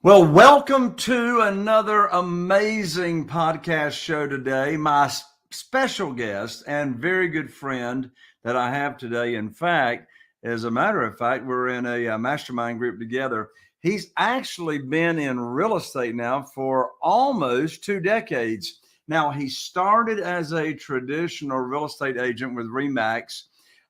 Well, welcome to another amazing podcast show today. My special guest and very good friend that I have today, in fact, as a matter of fact, we're in a mastermind group together. He's actually been in real estate now for almost 2 decades. Now, he started as a traditional real estate agent with Remax,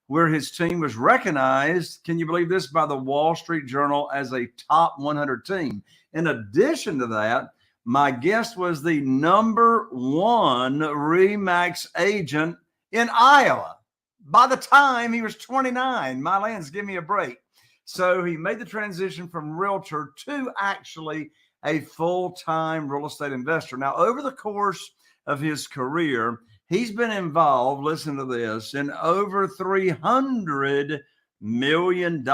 where his team was recognized, can you believe this, by the Wall Street Journal as a top 100 team. In addition to that, my guest was the #1 Remax agent in Iowa by the time he was 29. My lands, give me a break. So he made the transition from realtor to actually a full-time real estate investor. Now, over the course of his career, he's been involved, listen to this, in over $300 million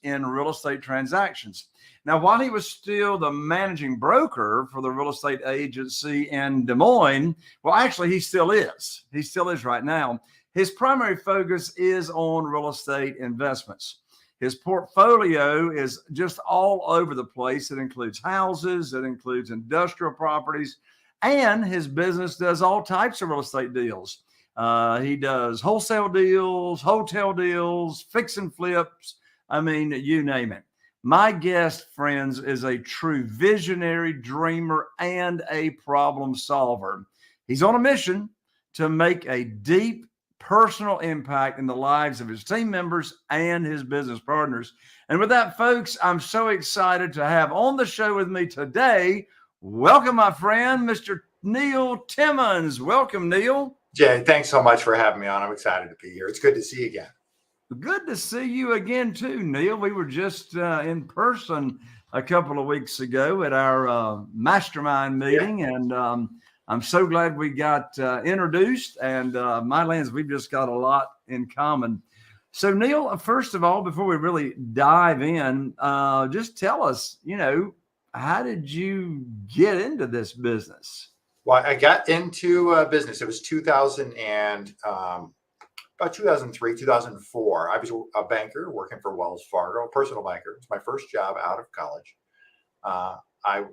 in real estate transactions. Now, while he was still the managing broker for the real estate agency in Des Moines, well, actually, he still is. He still is right now. His primary focus is on real estate investments. His portfolio is just all over the place. It includes houses, it includes industrial properties, and his business does all types of real estate deals. He does wholesale deals, hotel deals, fix and flips. I mean, you name it. My guest, friends, is a true visionary, dreamer, and a problem solver. He's on a mission to make a deep personal impact in the lives of his team members and his business partners. And with that, folks, I'm so excited to have on the show with me today, welcome, my friend, Mr. Neil Timmins. Welcome, Neil. Jay, thanks so much for having me on. I'm excited to be here. It's good to see you again. Good to see you again, too, Neil. We were just in person a couple of weeks ago at our mastermind meeting, and I'm so glad we got introduced. And my lands, we've just got a lot in common. So, Neil, first of all, before we really dive in, just tell us, how did you get into this business? Well, I got into business. It was about 2003, 2004. I was a banker working for Wells Fargo, a personal banker. It was my first job out of college. I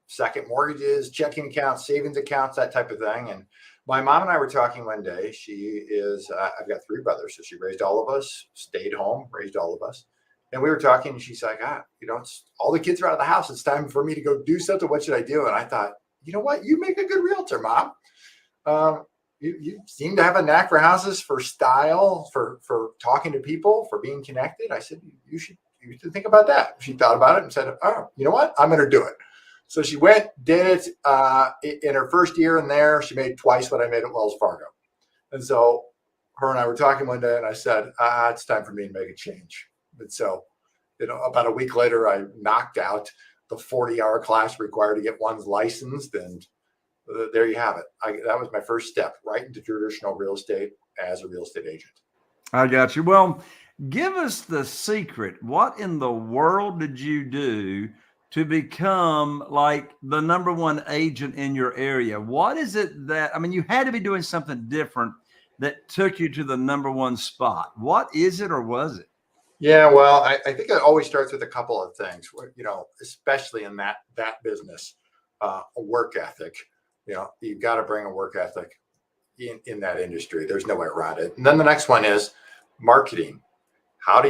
second mortgages, checking accounts, savings accounts, that type of thing. And my mom and I were talking one day. I've got 3 brothers, so she raised all of us, stayed home, raised all of us. And we were talking, and she's like, all the kids are out of the house. It's time for me to go do something. What should I do? And I thought, you know what? You make a good realtor, Mom. You seem to have a knack for houses, for style, for talking to people, for being connected. I said, you should think about that. She thought about it and said, oh, you know what? I'm going to do it. So she went, did it. In her first year in there, she made twice what I made at Wells Fargo. And so her and I were talking one day, and I said, it's time for me to make a change. And so, about a week later, I knocked out the 40-hour class required to get one's licensed, and there you have it. That was my first step right into traditional real estate as a real estate agent. I got you. Well, give us the secret. What in the world did you do to become like the #1 agent in your area? What is it you had to be doing something different that took you to the #1 spot. What is it, or was it? Yeah, well, I think it always starts with a couple of things, especially in that business, a work ethic. You've got to bring a work ethic in that industry. There's no way around it. And then the next one is marketing. How are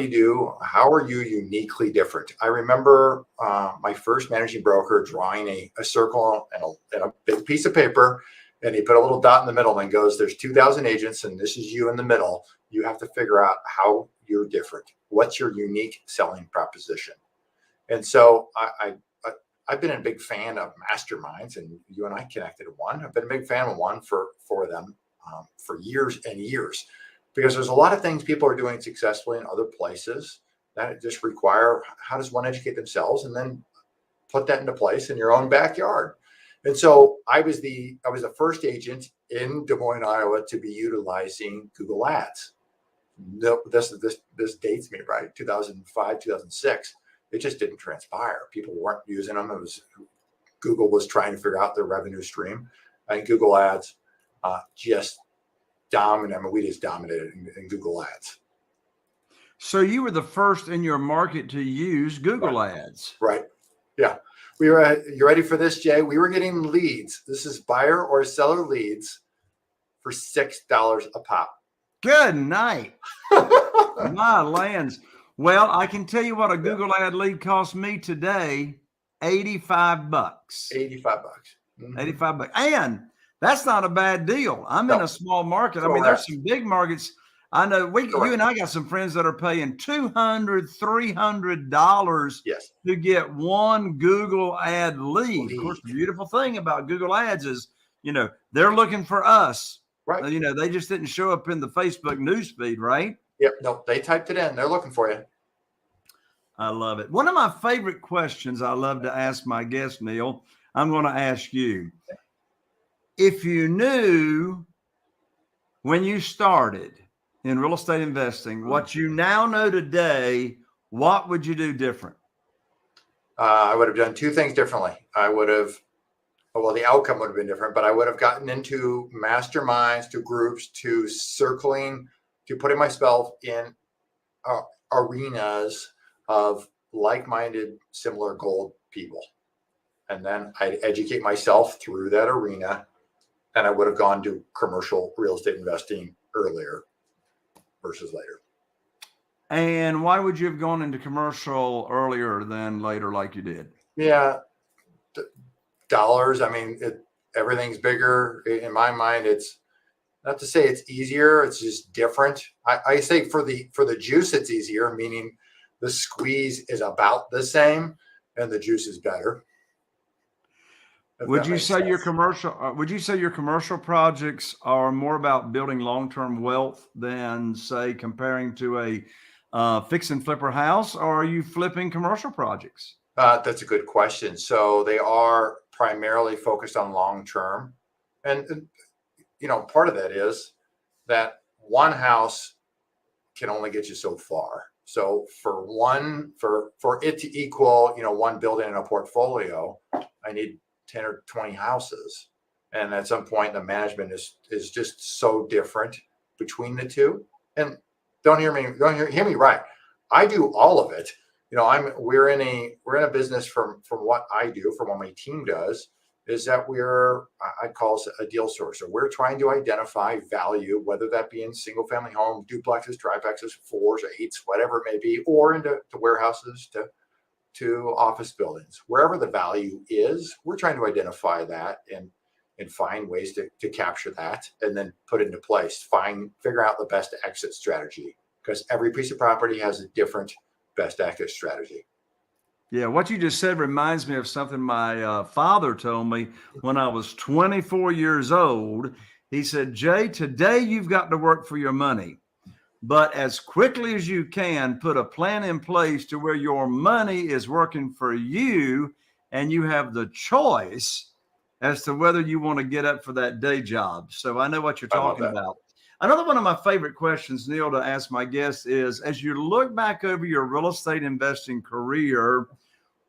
you uniquely different? I remember my first managing broker drawing a circle and a big piece of paper, and he put a little dot in the middle and goes, there's 2,000 agents, and this is you in the middle. You have to figure out how you're different. What's your unique selling proposition? And so I've been a big fan of masterminds, and you and I connected in one. I've been a big fan of one for them for years and years, because there's a lot of things people are doing successfully in other places that just require, how does one educate themselves and then put that into place in your own backyard? And so I was the first agent in Des Moines, Iowa, to be utilizing Google Ads. No, this dates me, right? 2005, 2006. It just didn't transpire. People weren't using them. Google was trying to figure out their revenue stream, and Google Ads just dominated. I mean, we just dominated in Google Ads. So you were the first in your market to use Google Ads. Right. Yeah. You ready for this, Jay? We were getting leads. This is buyer or seller leads for $6 a pop. Good night. My lands. Well, I can tell you what a Google ad lead cost me today, $85. $85. Mm-hmm. $85. And that's not a bad deal. I'm in a small market. I mean, there's some big markets. I know you and I got some friends that are paying $200, $300 to get one Google ad lead. Of course, the beautiful thing about Google ads is, they're looking for us. Right. They just didn't show up in the Facebook news feed, right? Yep. No, they typed it in. They're looking for you. I love it. One of my favorite questions I love to ask my guest, Neil, I'm going to ask you. If you knew when you started in real estate investing what you now know today, what would you do different? I would have done two things differently. The outcome would have been different, but I would have gotten into masterminds, to groups, to circling, to putting myself in arenas of like-minded, similar goal people. And then I'd educate myself through that arena, and I would have gone to commercial real estate investing earlier versus later. And why would you have gone into commercial earlier than later like you did? Yeah. Dollars. I mean, everything's bigger. In my mind, it's not to say it's easier. It's just different. I say for the juice, it's easier, meaning the squeeze is about the same and the juice is better. Would you say your commercial projects are more about building long-term wealth than, say, comparing to a fix and flipper house, or are you flipping commercial projects? That's a good question. So they are primarily focused on long-term, and part of that is that one house can only get you so far. So for it to equal, one building in a portfolio, I need 10 or 20 houses. And at some point, the management is just so different between the two. And hear me right. I do all of it. We're in a business from what I do, from what my team does, is that I'd call us a deal sourcer. We're trying to identify value, whether that be in single family home, duplexes, triplexes, 4s, 8s, whatever it may be, or into warehouses, to office buildings. Wherever the value is, we're trying to identify that and find ways to capture that and then put it into place. Figure out the best exit strategy, because every piece of property has a different best exit strategy. Yeah, what you just said reminds me of something my father told me when I was 24 years old. He said, Jay, today you've got to work for your money, but as quickly as you can, put a plan in place to where your money is working for you and you have the choice as to whether you want to get up for that day job. So I know what you're talking about. Another one of my favorite questions, Neil, to ask my guests is, as you look back over your real estate investing career,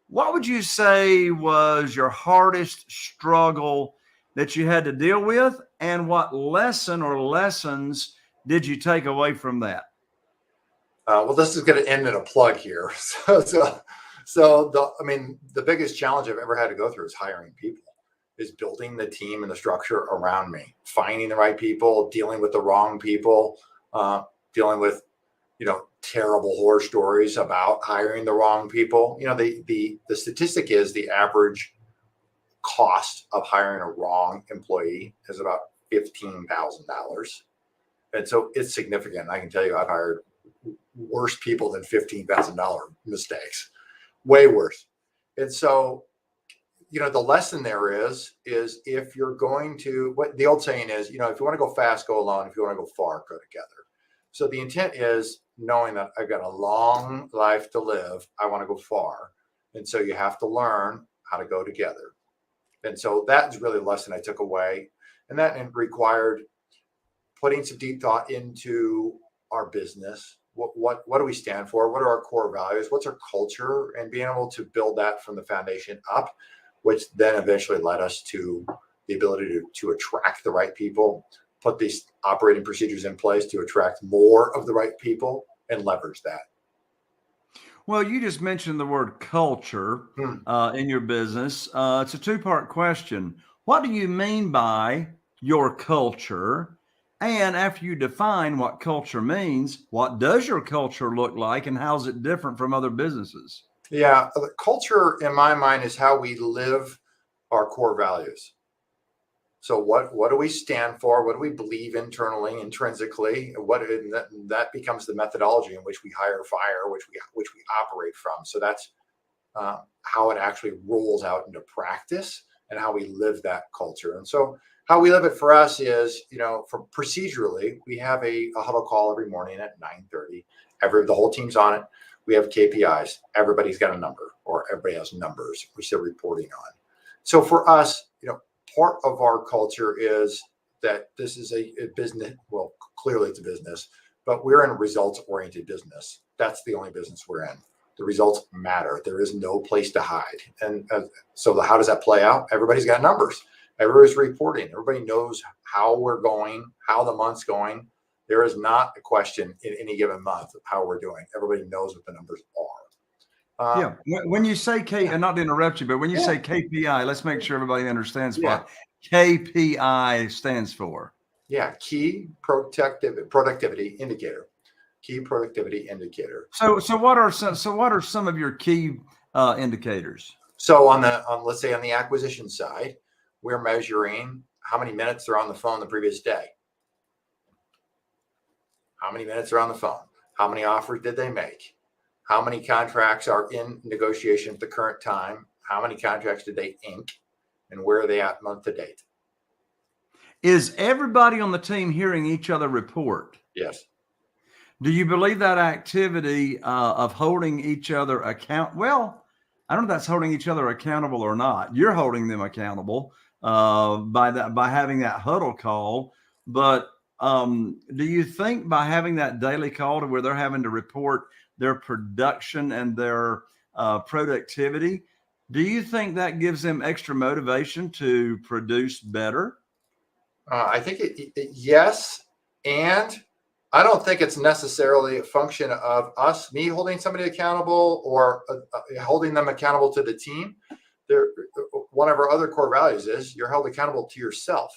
what would you say was your hardest struggle that you had to deal with? And what lesson or lessons did you take away from that? This is going to end in a plug here. The biggest challenge I've ever had to go through is hiring people. Is building the team and the structure around me, finding the right people, dealing with the wrong people, dealing with, terrible horror stories about hiring the wrong people. The statistic is the average cost of hiring a wrong employee is about $15,000. And so it's significant. I can tell you, I've hired worse people than $15,000 mistakes, way worse. And so, the lesson there is if you're going to, what the old saying is, if you want to go fast, go alone. If you want to go far, go together. So the intent is knowing that I've got a long life to live. I want to go far. And so you have to learn how to go together. And so that's really the lesson I took away. And that required putting some deep thought into our business. What do we stand for? What are our core values? What's our culture? And being able to build that from the foundation up, which then eventually led us to the ability to attract the right people, put these operating procedures in place to attract more of the right people and leverage that. Well, you just mentioned the word culture Hmm. in your business. It's a two-part question. What do you mean by your culture? And after you define what culture means, what does your culture look like and how's it different from other businesses? Yeah, the culture in my mind is how we live our core values. So what do we stand for? What do we believe internally, intrinsically? That becomes the methodology in which we hire, fire, which we operate from. So that's how it actually rolls out into practice and how we live that culture. And so how we live it for us is, for procedurally, we have a huddle call every morning at 9:30. The whole team's on it. We have KPIs. Everybody's got a number, or everybody has numbers which they're reporting on. So for us, part of our culture is that this is a business. Well, clearly it's a business, but we're in a results-oriented business. That's the only business we're in. The results matter. There is no place to hide. And so how does that play out? Everybody's got numbers. Everybody's reporting. Everybody knows how we're going, how the month's going. There is not a question in any given month of how we're doing. Everybody knows what the numbers are. Yeah. When you say and not to interrupt you, but when you Yeah. say KPI, let's make sure everybody understands Yeah. what KPI stands for. Yeah. Key productivity indicator. Key productivity indicator. So what are some of your key indicators? So let's say on the acquisition side, we're measuring how many minutes they're on the phone the previous day. How many minutes are on the phone? How many offers did they make? How many contracts are in negotiation at the current time? How many contracts did they ink? And where are they at month to date? Is everybody on the team hearing each other report? Yes. Do you believe that activity of holding each other account? Well, I don't know if that's holding each other accountable or not. You're holding them accountable by having that huddle call. But do you think by having that daily call to where they're having to report their production and their productivity, do you think that gives them extra motivation to produce better? I think yes. And I don't think it's necessarily a function of me holding somebody accountable or holding them accountable to the team. One of our other core values is you're held accountable to yourself.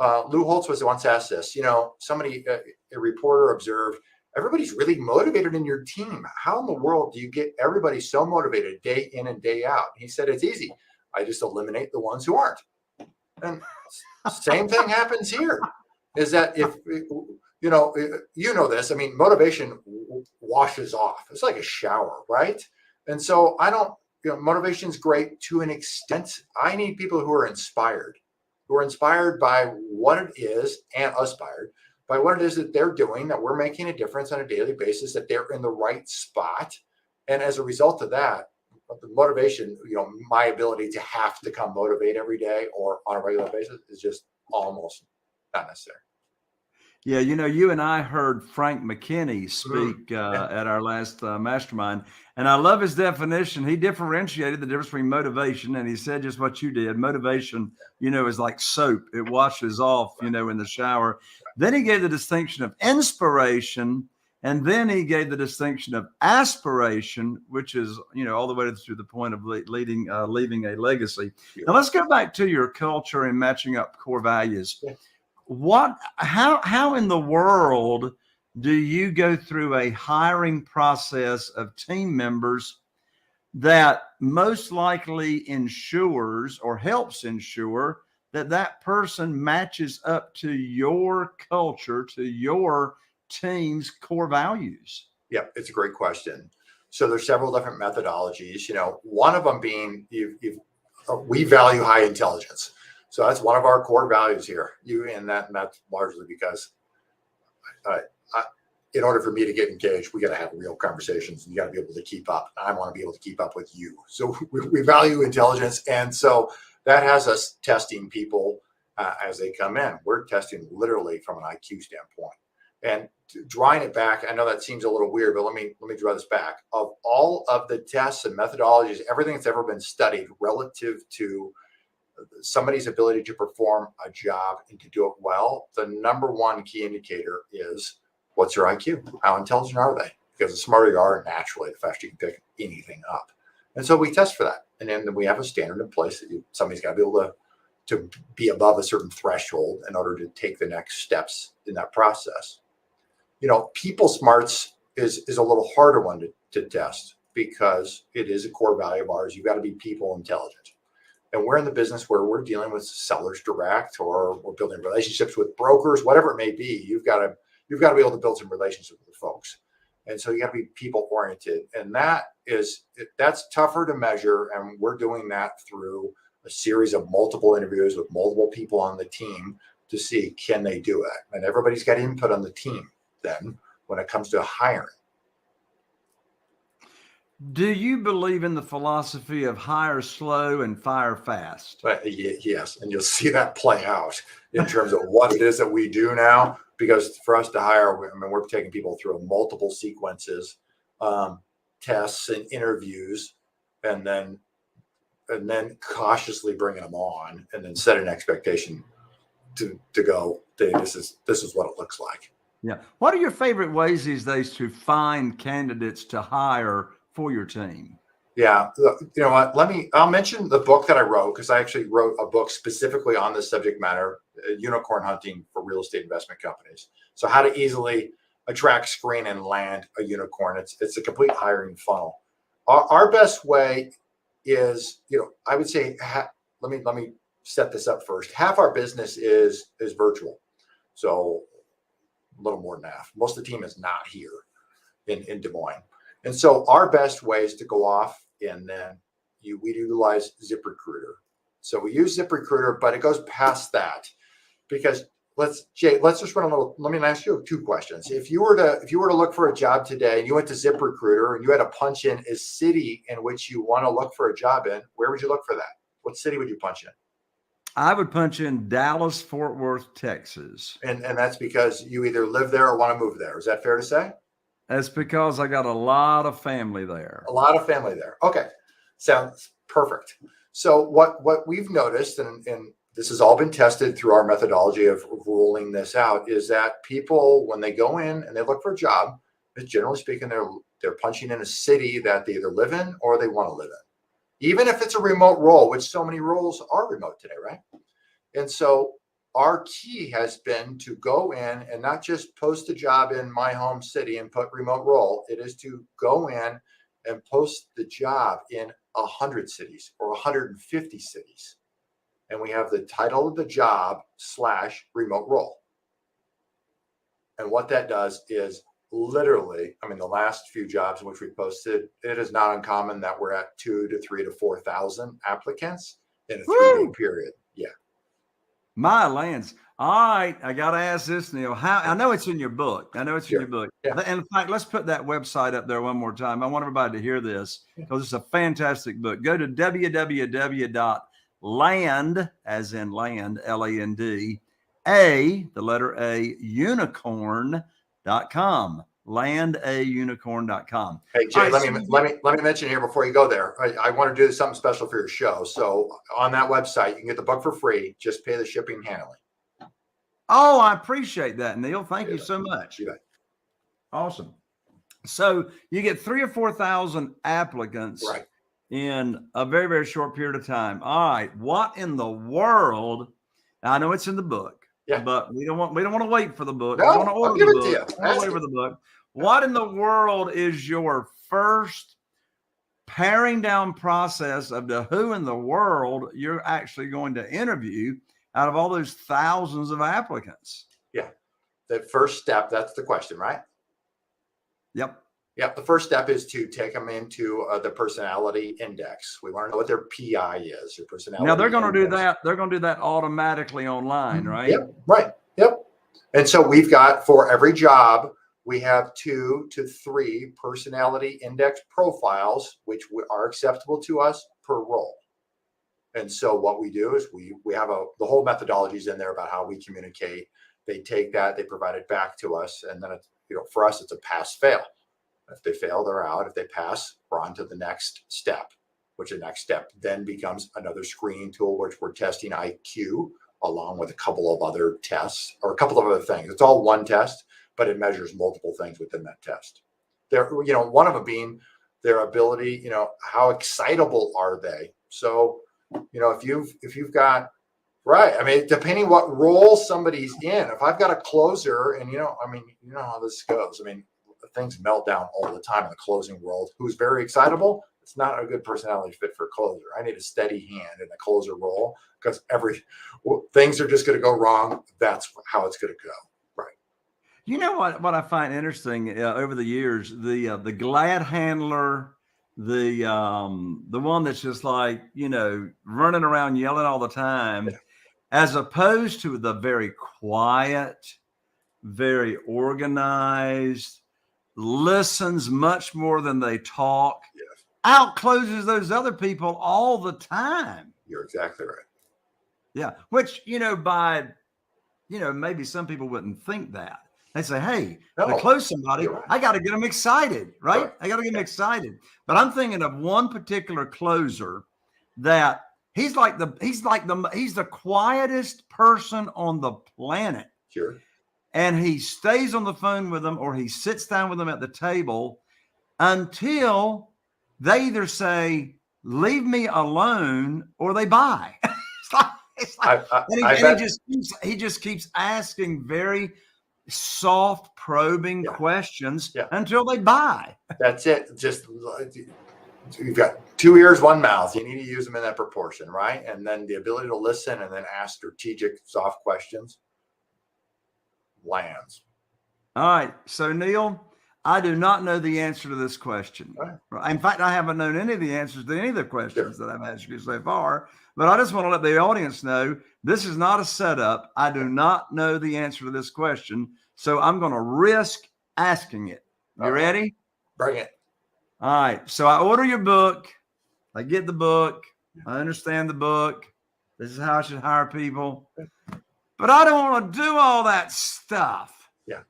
Lou Holtz was once asked this, a reporter observed, everybody's really motivated in your team. How in the world do you get everybody so motivated day in and day out? He said, it's easy. I just eliminate the ones who aren't. And same thing happens here, is that if, this, motivation washes off. It's like a shower, right? And so motivation is great to an extent. I need people who are inspired by what it is and aspired by what it is that they're doing, that we're making a difference on a daily basis, that they're in the right spot. And as a result of that, the motivation, my ability to have to come motivate every day or on a regular basis is just almost not necessary. Yeah, you and I heard Frank McKinney speak at our last mastermind, and I love his definition. He differentiated the difference between motivation, and he said just what you did. Motivation, is like soap. It washes off, in the shower. Then he gave the distinction of inspiration, and then he gave the distinction of aspiration, which is, all the way to the point of leaving a legacy. Now let's go back to your culture and matching up core values. Yeah. How in the world do you go through a hiring process of team members that most likely ensures or helps ensure that person matches up to your culture, to your team's core values? Yeah, it's a great question. So there's several different methodologies. One of them being we value high intelligence. So that's one of our core values here. And that's largely because in order for me to get engaged, we got to have real conversations. You got to be able to keep up. I want to be able to keep up with you. So we value intelligence. And so that has us testing people as they come in. We're testing literally from an IQ standpoint. And drawing it back, I know that seems a little weird, but let me draw this back. Of all of the tests and methodologies, everything that's ever been studied relative to somebody's ability to perform a job and to do it well, the number one key indicator is what's your IQ? How intelligent are they? because the smarter you are, naturally, the faster you can pick anything up. And so we test for that. And then we have a standard in place that somebody's got to be able to be above a certain threshold in order to take the next steps in that process. People smarts is a little harder one to test because it is a core value of ours. You've got to be people intelligent. And we're in the business where we're dealing with sellers direct, or we're building relationships with brokers, whatever it may be. You've got to be able to build some relationships with the folks. And so you got to be people oriented. And that's tougher to measure. And we're doing that through a series of multiple interviews with multiple people on the team to see, can they do it? And everybody's got input on the team then when it comes to hiring. Do you believe in the philosophy of hire slow and fire fast? Yes. And you'll see that play out in terms of what it is that we do now, because for us to hire, we're taking people through multiple sequences, tests and interviews, and then cautiously bringing them on, and then set an expectation to go, this is what it looks like. Yeah. What are your favorite ways these days to find candidates to hire for your team? Yeah. You know what? I'll mention the book that I wrote, because I actually wrote a book specifically on this subject matter, unicorn hunting for real estate investment companies. So how to easily attract, screen, and land a unicorn. It's a complete hiring funnel. Our best way is, I would say, let me set this up first. Half our business is virtual. So a little more than half. Most of the team is not here in Des Moines. And so our best way is to go off, and then we utilize ZipRecruiter. So we use ZipRecruiter, but it goes past that, because let's just run a little. Let me ask you two questions. If you were to look for a job today, and you went to ZipRecruiter and you had to punch in a city in which you want to look for a job in, where would you look for that? What city would you punch in? I would punch in Dallas, Fort Worth, Texas. And that's because you either live there or want to move there. Is that fair to say? That's because I got a lot of family there. A lot of family there. Okay. Sounds perfect. So what we've noticed, and this has all been tested through our methodology of rolling this out, is that people, when they go in and they look for a job, generally speaking, they're punching in a city that they either live in or they want to live in. Even if it's a remote role, which so many roles are remote today, right? And so our key has been to go in and not just post a job in my home city and put remote role. It is to go in and post the job in 100 cities or 150 cities. And we have the title of the job / remote role. And what that does is literally, the last few jobs in which we posted, it is not uncommon that we're at 2,000 to 3,000 to 4,000 applicants in a 3-day period. Yeah. My lands. All right. I got to ask this, Neil. I know it's in your book. In your book. Yeah. And in fact, let's put that website up there one more time. I want everybody to hear this, because it's a fantastic book. Go to www.land, as in land, Land, the letter A, unicorn.com. Landaunicorn.com. Hey Jay, let me mention here before you go there. I want to do something special for your show. So on that website, you can get the book for free. Just pay the shipping and handling. Oh, I appreciate that, Neil. Thank you so much. You bet. Awesome. So you get 3,000 or 4,000 applicants, right, in a very, very short period of time. All right. What in the world? Now, I know it's in the book. Yeah. But we don't want to wait for the book. No, we want to order I'll give the it book. to you. We want to wait for the book. What in the world is your first paring down process of who in the world you're actually going to interview out of all those thousands of applicants? Yeah. The first step, that's the question, right? Yep. Yep. The first step is to take them into the personality index. We want to know what their PI is, their personality. Now they're going to do index. that. They're going to do that automatically online, right? Yep. Right. Yep. And so we've got, for every job, we have 2 to 3 personality index profiles, which are acceptable to us per role. And so what we do is we have the whole methodology is in there about how we communicate. They take that, they provide it back to us, and then for us it's a pass fail. If they fail, they're out. If they pass, we're on to the next step, which the next step then becomes another screening tool, which we're testing IQ along with a couple of other tests or a couple of other things. It's all one test, but it measures multiple things within that test. one of them being their ability, how excitable are they? So, if you've got, right. I mean, depending what role somebody's in, if I've got a closer and, how this goes. I mean, things melt down all the time in the closing world. Who's very excitable? It's not a good personality fit for a closer. I need a steady hand in a closer role because things are just going to go wrong. That's how it's going to go. Right. You know what I find interesting over the years, the glad handler, the one that's just like, running around yelling all the time, Yeah. as opposed to the very quiet, very organized, listens much more than they talk, Yes. outcloses those other people all the time. You're exactly right. Yeah. Which, maybe some people wouldn't think that. They say, hey, to close somebody, right. I got to get them excited, right? I got to get them excited. But I'm thinking of one particular closer that he's the quietest person on the planet. Sure. And he stays on the phone with them or he sits down with them at the table until they either say, leave me alone, or they buy. He just keeps asking very soft, probing questions until they buy. That's it. Just, you've got 2 ears, 1 mouth. You need to use them in that proportion, right? And then the ability to listen and then ask strategic, soft questions lands. All right. So, Neil, I do not know the answer to this question. Right. In fact, I haven't known any of the answers to any of the questions that I've asked you so far. But I just want to let the audience know this is not a setup. I do not know the answer to this question. So I'm going to risk asking it. You ready? Bring it. All right. So I order your book. I get the book. I understand the book. This is how I should hire people. But I don't want to do all that stuff. Yeah.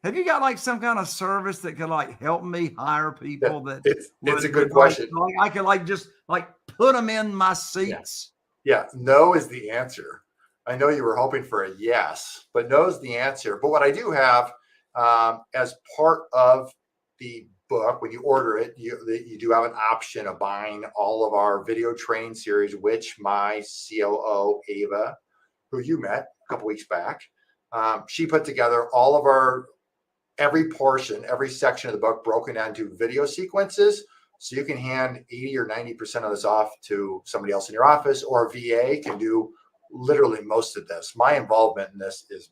Have you got like some kind of service that could like help me hire people? It's a good question. I could just put them in my seats. Yeah. No is the answer. I know you were hoping for a yes, but no is the answer. But what I do have as part of the book, when you order it, you do have an option of buying all of our video training series, which my COO, Ava, who you met a couple weeks back, she put together all of every section of the book broken down to video sequences. So you can hand 80 or 90% of this off to somebody else in your office, or a VA can do literally most of this. My involvement in this is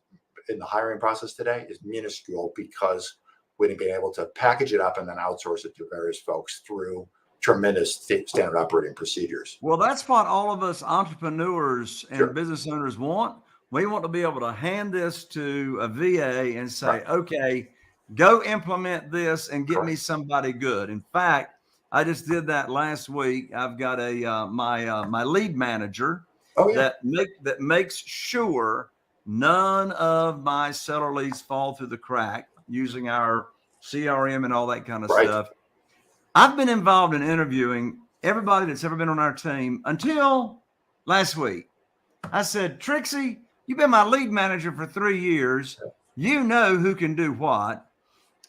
in the hiring process today is minuscule because we've been able to package it up and then outsource it to various folks through tremendous standard operating procedures. Well, that's what all of us entrepreneurs and business owners want. We want to be able to hand this to a VA and say, okay, go implement this and get me somebody good. In fact, I just did that last week. I've got my lead manager that makes sure none of my seller leads fall through the crack using our CRM and all that kind of stuff. I've been involved in interviewing everybody that's ever been on our team until last week. I said, Trixie, you've been my lead manager for 3 years. You know who can do what.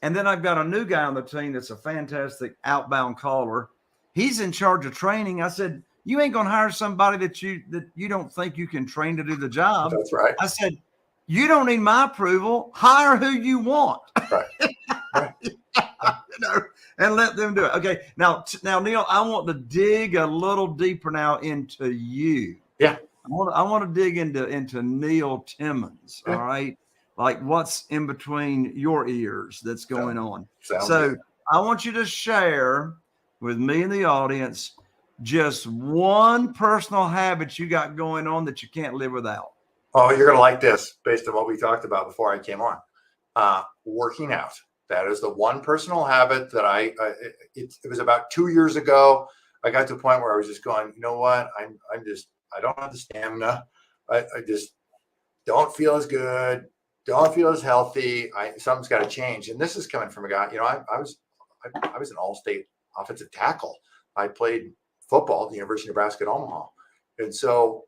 And then I've got a new guy on the team that's a fantastic outbound caller. He's in charge of training. I said, you ain't going to hire somebody that you don't think you can train to do the job. That's right. I said, you don't need my approval. Hire who you want. Right. And let them do it. Okay. Now, Neil, I want to dig a little deeper now into you. Yeah. I want to dig into Neil Timmins. All right. Like what's in between your ears that's going on. So I want you to share with me and the audience just one personal habit you got going on that you can't live without. Oh, you're going to like this based on what we talked about before I came on. Working out. That is the one personal habit that it was about 2 years ago. I got to a point where I was just going, you know what? I don't have the stamina. I just don't feel as good. Don't feel as healthy. Something's got to change. And this is coming from a guy, I was an all-state offensive tackle. I played football at the University of Nebraska at Omaha. And so,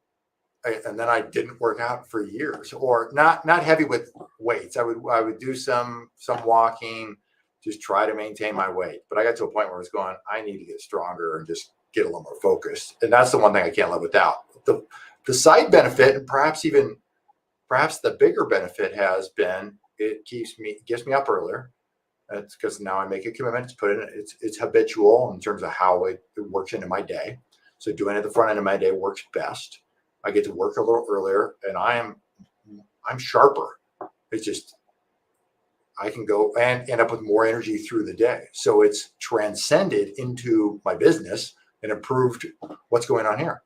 and then I didn't work out for years, or not heavy with weights. I would do some walking, just try to maintain my weight. But I got to a point where I was going, I need to get stronger and just get a little more focused. And that's the one thing I can't live without. The side benefit, and perhaps the bigger benefit, has been it gets me up earlier. That's because now I make a commitment to put in. It's habitual in terms of how it works into my day. So doing it at the front end of my day works best. I get to work a little earlier, and I'm sharper. It's just I can go and end up with more energy through the day. So it's transcended into my business and improved what's going on here.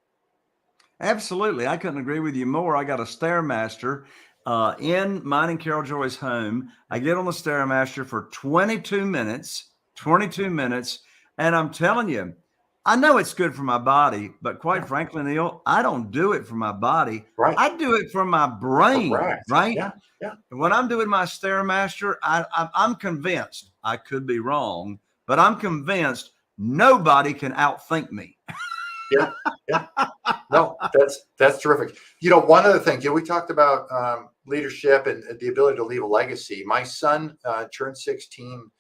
Absolutely. I couldn't agree with you more. I got a Stairmaster in mine and Carol Joy's home. I get on the Stairmaster for 22 minutes, and I'm telling you, I know it's good for my body, but quite frankly, Neil, I don't do it for my body. Right. I do it for my brain, Correct. right? Yeah. Yeah. When I'm doing my Stairmaster, I'm convinced, I could be wrong, but I'm convinced nobody can outthink me. Yeah. Yeah. No, that's terrific. One other thing, we talked about leadership and the ability to leave a legacy. My son turned 16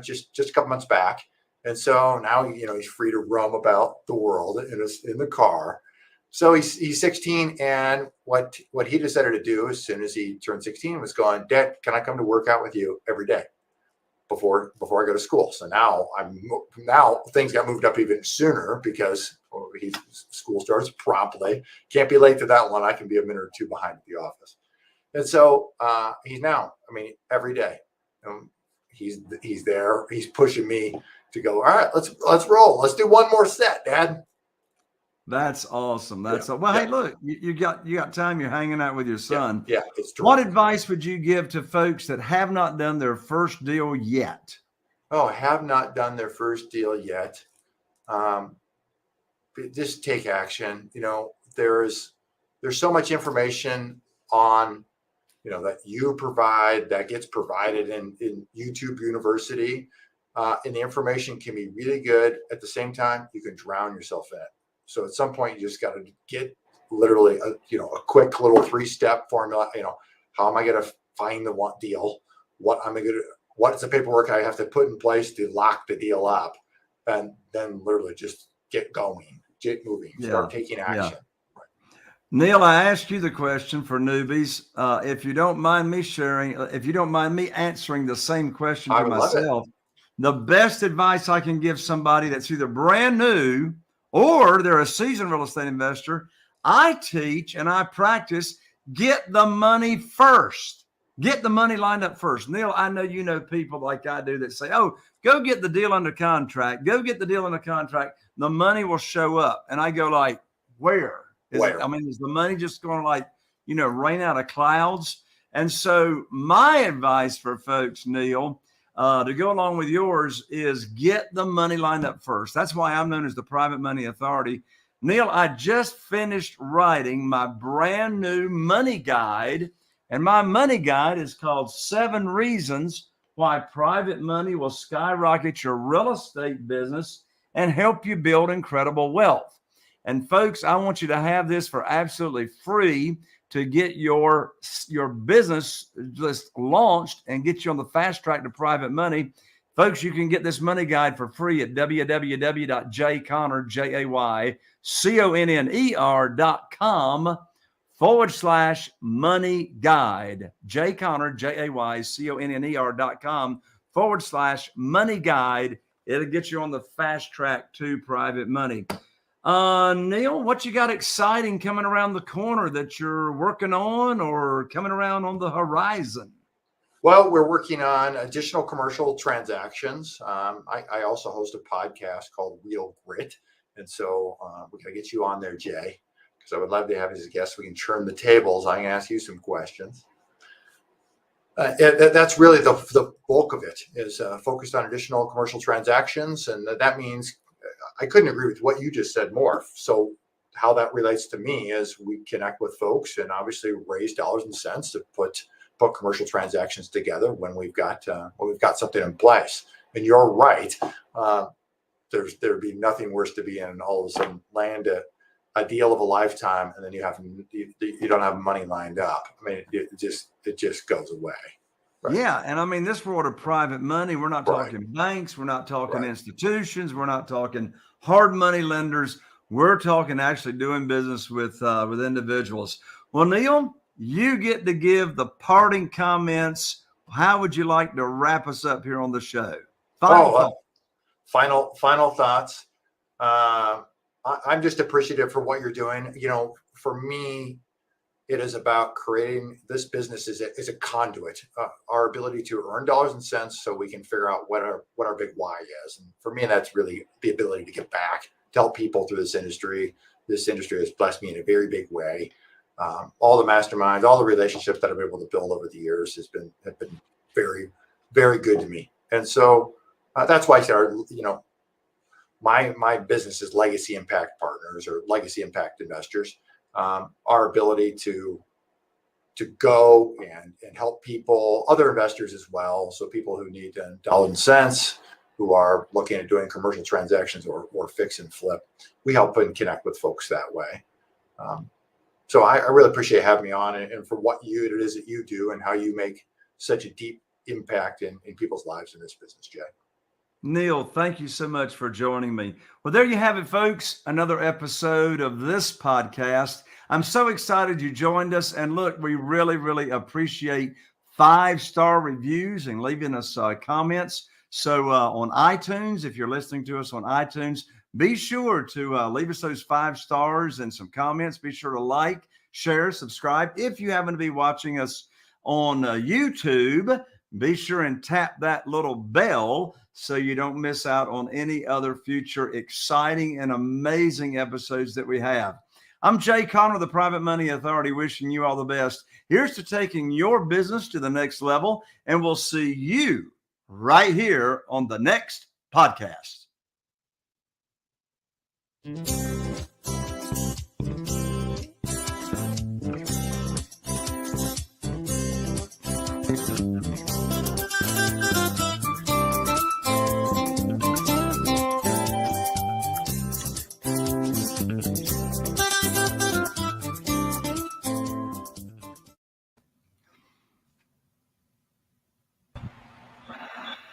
just a couple months back. And so now, he's free to roam about the world in the car. So he's 16, and what he decided to do as soon as he turned 16 was going, Dad, can I come to work out with you every day before I go to school? So now things got moved up even sooner because school starts promptly. Can't be late to that one. I can be a minute or two behind at the office. And so he's now, every day, he's there. He's pushing me to go, all right, let's roll. Let's do one more set, Dad. That's awesome. Hey, look, you got time. You're hanging out with your son. Yeah, it's true. What advice would you give to folks that have not done their first deal yet? Oh, have not done their first deal yet. Just take action. There's so much information on, that you provide, that gets provided in YouTube University. And the information can be really good. At the same time, you can drown yourself in it. So at some point, you just got to get literally a quick little 3-step formula. How am I going to find the one deal? What's the paperwork I have to put in place to lock the deal up? And then literally just get going, get moving, start taking action. Yeah. Neil, I asked you the question for newbies. If you don't mind me answering the same question to myself, the best advice I can give somebody that's either brand new or they're a seasoned real estate investor, I teach and I practice, get the money first. Get the money lined up first. Neil, I know people like I do that say, oh, go get the deal under contract. Go get the deal under contract. The money will show up. And I go like, where? Is the money just going to rain out of clouds? And so my advice for folks, Neil, to go along with yours, is get the money lined up first. That's why I'm known as the Private Money Authority. Neil, I just finished writing my brand new money guide, and my money guide is called 7 Reasons Why Private Money Will Skyrocket Your Real Estate Business and Help You Build Incredible Wealth. And folks, I want you to have this for absolutely free to get your business just launched and get you on the fast track to private money. Folks, you can get this money guide for free at www.jayconner.com/money guide. jayconner.com/money guide. It'll get you on the fast track to private money. Neil, what you got exciting coming around the corner that you're working on or coming around on the horizon? Well, we're working on additional commercial transactions. I also host a podcast called Real Grit. And so we're going to get you on there, Jay, because I would love to have you as a guest. We can turn the tables. I can ask you some questions. That's really the bulk of it is focused on additional commercial transactions. And that means I couldn't agree with what you just said more. So how that relates to me is we connect with folks and obviously raise dollars and cents to put commercial transactions together when we've got something in place. And you're right. There'd be nothing worse to be in and all of a sudden land a deal of a lifetime, and then you don't have money lined up. I mean, it just goes away. Right. Yeah. And I mean, this world of private money, we're not Right. talking banks. We're not talking Right. institutions. We're not talking hard money lenders. We're talking actually doing business with individuals. Well, Neil, you get to give the parting comments. How would you like to wrap us up here on the show? Final thought. Final thoughts. I'm just appreciative for what you're doing. For me, it is about creating this business is a conduit, our ability to earn dollars and cents so we can figure out what our big why is. And for me, that's really the ability to give back, to help people through this industry. This industry has blessed me in a very big way. All the masterminds, all the relationships that I've been able to build over the years have been very, very good to me. And so that's why I said, my business is Legacy Impact Partners or Legacy Impact Investors. Our ability to go and help people, other investors as well. So people who need dollars and cents, who are looking at doing commercial transactions or fix and flip, we help and connect with folks that way. So I really appreciate having me on and for what it is that you do and how you make such a deep impact in people's lives in this business, Jay. Neil, thank you so much for joining me. Well, there you have it, folks. Another episode of this podcast. I'm so excited you joined us. And look, we really, really appreciate 5-star reviews and leaving us comments. So on iTunes, if you're listening to us on iTunes, be sure to leave us those 5 stars and some comments. Be sure to like, share, subscribe. If you happen to be watching us on YouTube, be sure and tap that little bell so you don't miss out on any other future exciting and amazing episodes that we have. I'm Jay Connor, the Private Money Authority, wishing you all the best. Here's to taking your business to the next level, and we'll see you right here on the next podcast.